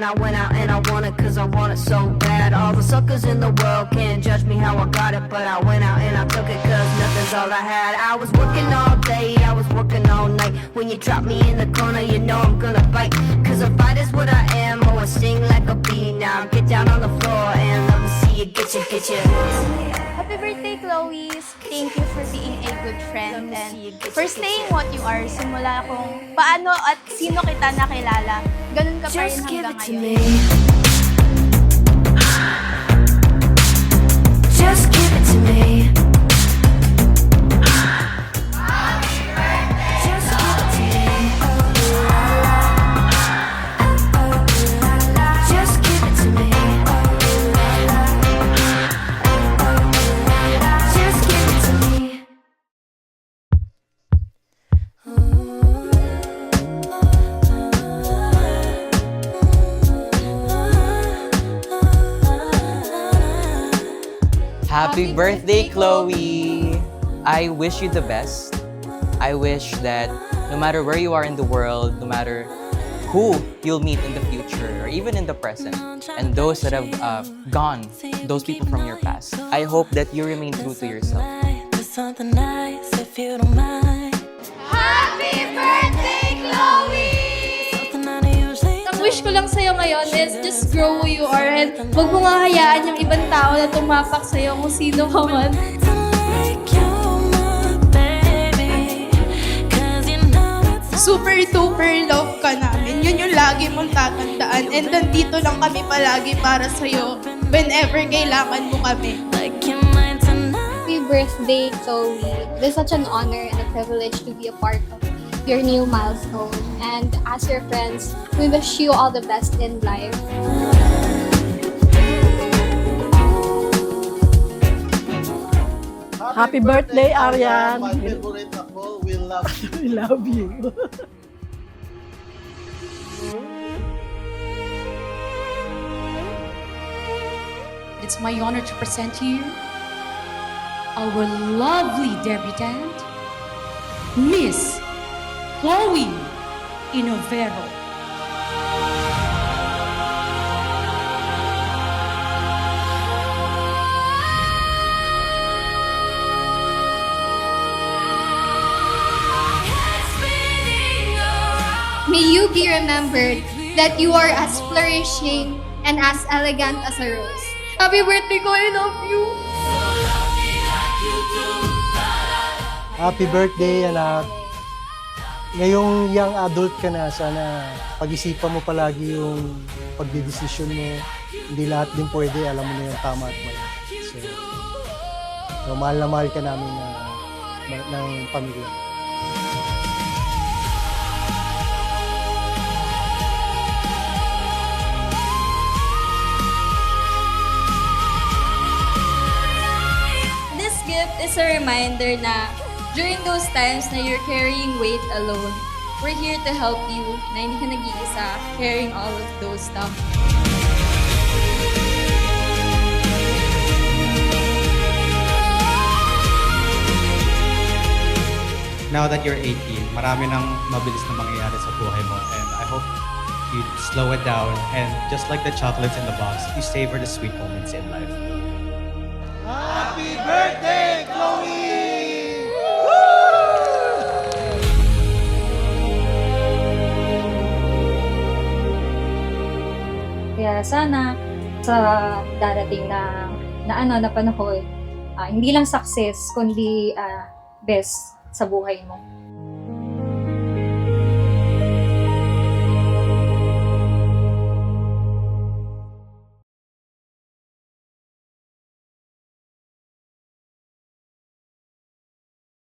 and I went out and I won it cause I want it so bad. All the suckers in the world can't judge me how I got it, but I went out and I took it cause nothing's all I had. I was working all day, I was working all night. When you drop me in the corner, you know I'm gonna bite. Cause a fight is what I am, oh I sting like a bee. Now get down on the floor and let me see you get you, get you. Happy birthday, Chloe! Thank you for being a good friend and for staying what you are. Simula kung paano at sino kita nakilala, ganun ka pa rin Just give hanggang it to ngayon. me. Just give it to me. Just give it to me. Just give it to me. Just give it to me. Happy birthday, Chloe! I wish you the best. I wish that no matter where you are in the world, no matter who you'll meet in the future or even in the present, and those that have gone, those people from your past, I hope that you remain true to yourself. Something nice if you don't mind. Happy birthday, Chloe! Something I usually Ang wish ko lang sa'yo ngayon is just grow who you are and huwag mo nga hayaan yung ibang tao na tumapak sa'yo kung sino ka man. like you're my baby. 'Cause you know it's Super duper love ka namin. Yun yung lagi mong tatandaan. And nandito lang kami palagi para sa'yo whenever kailangan mo kami. like you're mine tonight. Happy birthday, Chloe. It is such an honor and a privilege to be a part of your new milestone. And as your friends, we wish you all the best in life. Happy birthday, Arian. My favorite ako, we love you. We love you. It's my honor to present to you our lovely debutante, Miss Chloe Inovero. May you be remembered that you are as flourishing and as elegant as a rose. Happy birthday ko, I love you! Happy birthday, anak. Ngayong young adult ka na, sana pag-isipan mo palagi yung pagdidesisyon mo. Hindi lahat din pwede, alam mo na yung tama at mali. So mahal na mahal ka namin ng pamilya. This gift is a reminder na during those times na you're carrying weight alone, we're here to help you na hindi ka nag-iisa carrying all of those stuff. Now that you're 18, marami nang mabilis na mangyayari sa buhay mo, and I hope you slow it down and just like the chocolates in the box, you savor the sweet moments in life. Happy birthday, Chloe! Kaya sana sa darating na panahon, hindi lang success, kundi best sa buhay mo.